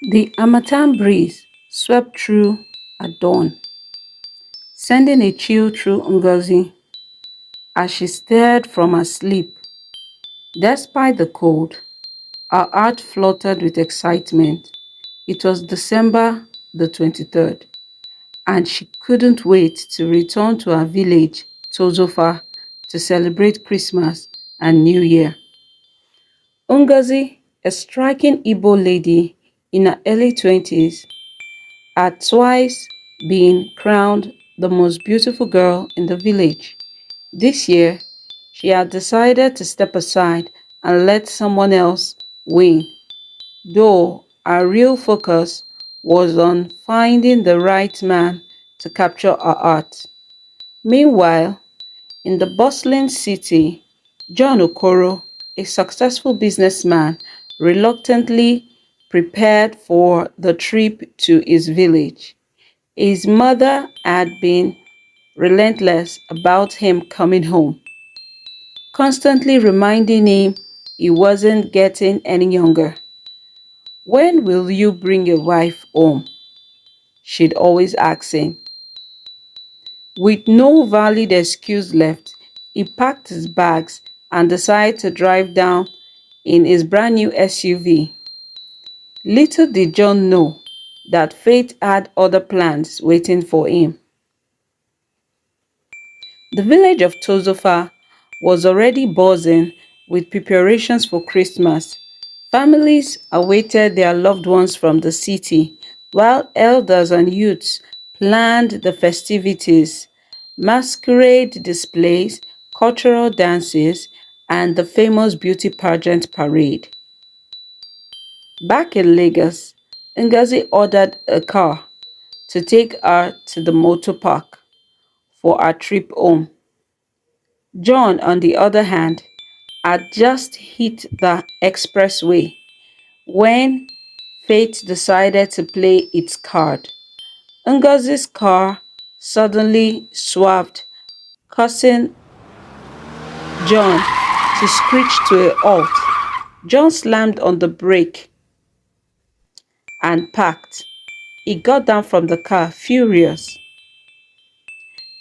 The Harmattan breeze swept through at dawn, sending a chill through Ngozi as she stirred from her sleep. Despite the cold, her heart fluttered with excitement. It was December the 23rd, and she couldn't wait to return to her village, Tozofa, to celebrate Christmas and New Year. Ngozi, a striking Igbo lady in her early 20s, had twice been crowned the most beautiful girl in the village. This year, she had decided to step aside and let someone else win, though her real focus was on finding the right man to capture her heart. Meanwhile, in the bustling city, John Okoro, a successful businessman, reluctantly prepared for the trip to his village. His mother had been relentless about him coming home, constantly reminding him he wasn't getting any younger. "When will you bring your wife home?" she'd always ask him. With no valid excuse left, he packed his bags and decided to drive down in his brand new SUV. Little did John know that fate had other plans waiting for him. The village of Tozofa was already buzzing with preparations for Christmas. Families awaited their loved ones from the city, while elders and youths planned the festivities, masquerade displays, cultural dances, and the famous beauty pageant parade. Back in Lagos, Ngozi ordered a car to take her to the motor park for her trip home. John, on the other hand, had just hit the expressway when fate decided to play its card. Ngozi's car suddenly swerved, causing John to screech to a halt. John slammed on the brake and parked. He got down from the car, furious,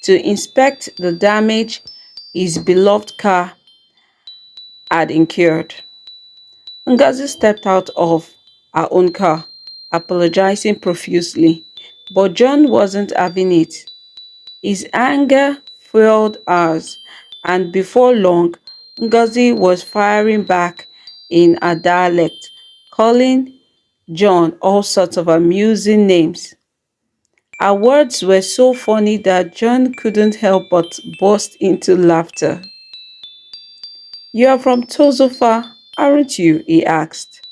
to inspect the damage his beloved car had incurred. Ngozi stepped out of her own car, apologizing profusely, but John wasn't having it. His anger fueled ours, and before long, Ngozi was firing back in her dialect, calling John all sorts of amusing names. Her words were so funny that John couldn't help but burst into laughter. "You are from Tozofa, aren't you?" he asked,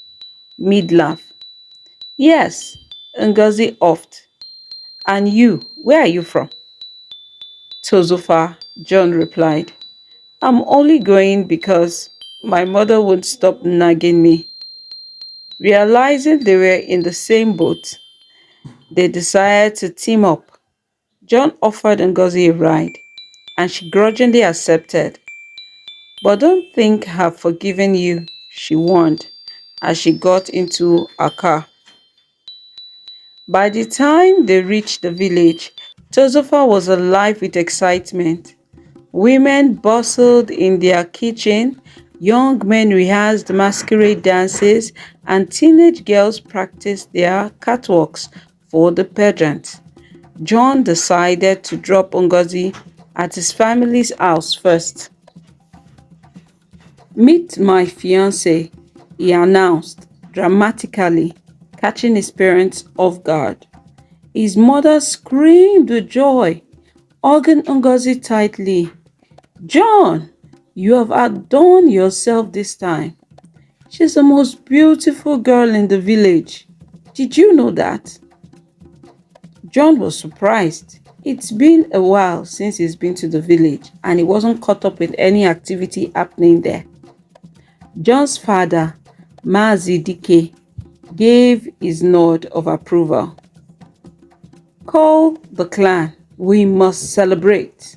mid-laugh. "Yes," Ngozi offed. "And you, where are you from?" "Tozofa," John replied. "I'm only going because my mother won't stop nagging me." Realizing they were in the same boat, they decided to team up. John offered Ngozi a ride, and she grudgingly accepted. "But don't think I've forgiven you," she warned as she got into her car. By the time they reached the village, Tozofa was alive with excitement. Women bustled in their kitchen, young men rehearsed masquerade dances, and teenage girls practiced their catwalks for the pageant. John decided to drop Ngozi at his family's house first. "Meet my fiancé," he announced dramatically, catching his parents off guard. His mother screamed with joy, hugging Ngozi tightly. "John, you have outdone yourself this time. She's the most beautiful girl in the village. Did you know that?" John was surprised. It's been a while since he's been to the village and he wasn't caught up with any activity happening there. John's father, Mazi Dike, gave his nod of approval. "Call the clan. We must celebrate."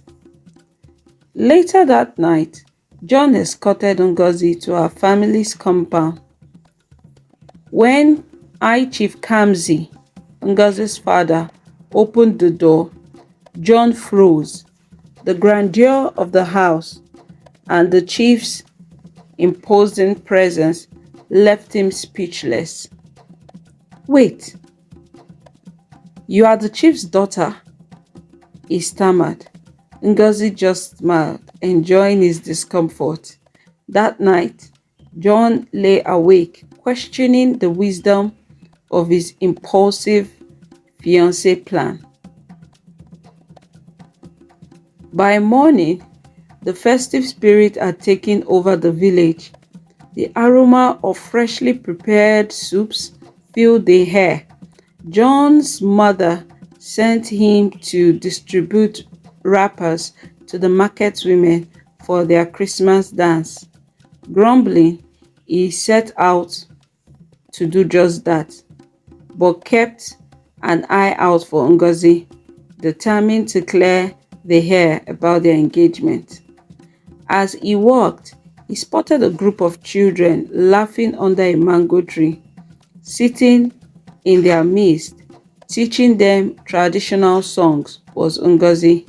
Later that night, John escorted Ngozi to her family's compound. When High Chief Kamsi, Ngozi's father, opened the door. John froze. The grandeur of the house and the chief's imposing presence left him speechless. "Wait, you are the chief's daughter?" he stammered. Ngozi just smiled, enjoying his discomfort. That night, John lay awake, questioning the wisdom of his impulsive fiancé plan. By morning, the festive spirit had taken over the village. The aroma of freshly prepared soups filled the air. John's mother sent him to distribute wrappers to the market women for their Christmas dance. Grumbling, he set out to do just that, but kept an eye out for Ngozi, determined to clear the air about their engagement. As he walked, he spotted a group of children laughing under a mango tree. Sitting in their midst, teaching them traditional songs, was Ngozi.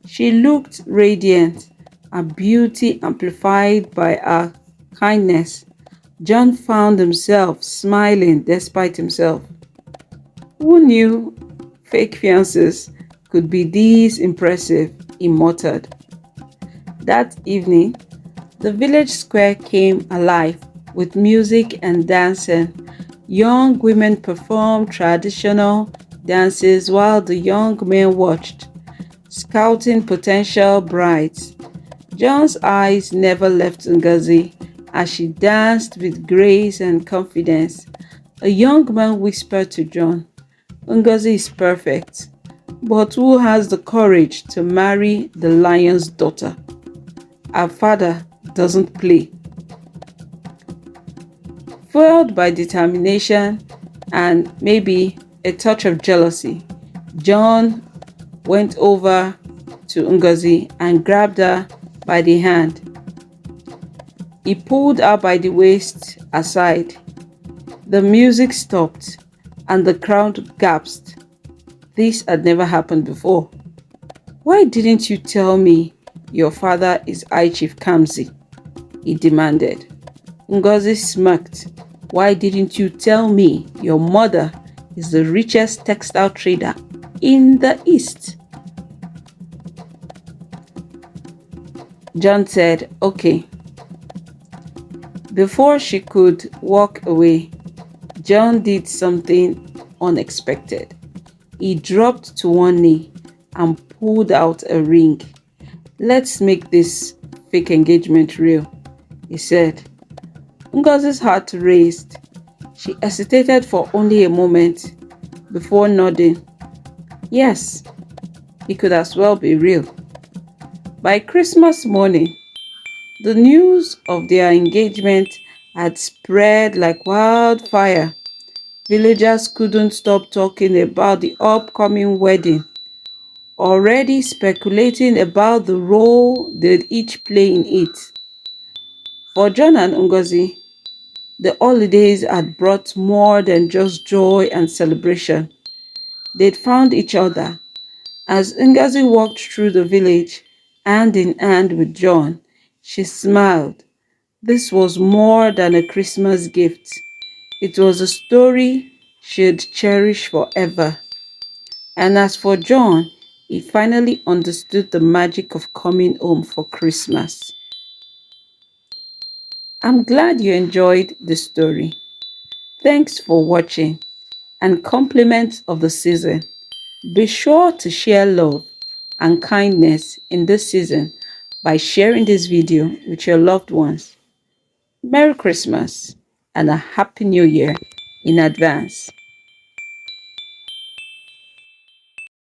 She looked radiant, her beauty amplified by her kindness. John found himself smiling despite himself. Who knew fake fiancés could be this impressive, he muttered. That evening, the village square came alive with music and dancing. Young women performed traditional dances while the young men watched, scouting potential brides. John's eyes never left Ngozi as she danced with grace and confidence. A young man whispered to John, "Ngozi is perfect, but who has the courage to marry the lion's daughter? Her father doesn't play." Fueled by determination and maybe a touch of jealousy, John went over to Ngozi and grabbed her by the hand. He pulled her by the waist aside. The music stopped and the crowd gasped. This had never happened before. "Why didn't you tell me your father is High Chief Kamsi?" he demanded. Ngozi smirked. "Why didn't you tell me your mother is the richest textile trader in the East?" John said, "Okay." Before she could walk away, John did something unexpected. He dropped to one knee and pulled out a ring. "Let's make this fake engagement real," he said. Ngozi's heart raced. She hesitated for only a moment before nodding. Yes, it could as well be real. By Christmas morning, the news of their engagement had spread like wildfire. Villagers couldn't stop talking about the upcoming wedding, already speculating about the role they'd each play in it. For John and Ngozi, the holidays had brought more than just joy and celebration. They'd found each other. As Ngozi walked through the village, hand in hand with John, she smiled. This was more than a Christmas gift. It was a story she'd cherish forever. And as for John, he finally understood the magic of coming home for Christmas. I'm glad you enjoyed the story. Thanks for watching, and compliments of the season. Be sure to share love and kindness in this season by sharing this video with your loved ones. Merry Christmas and a Happy New Year in advance.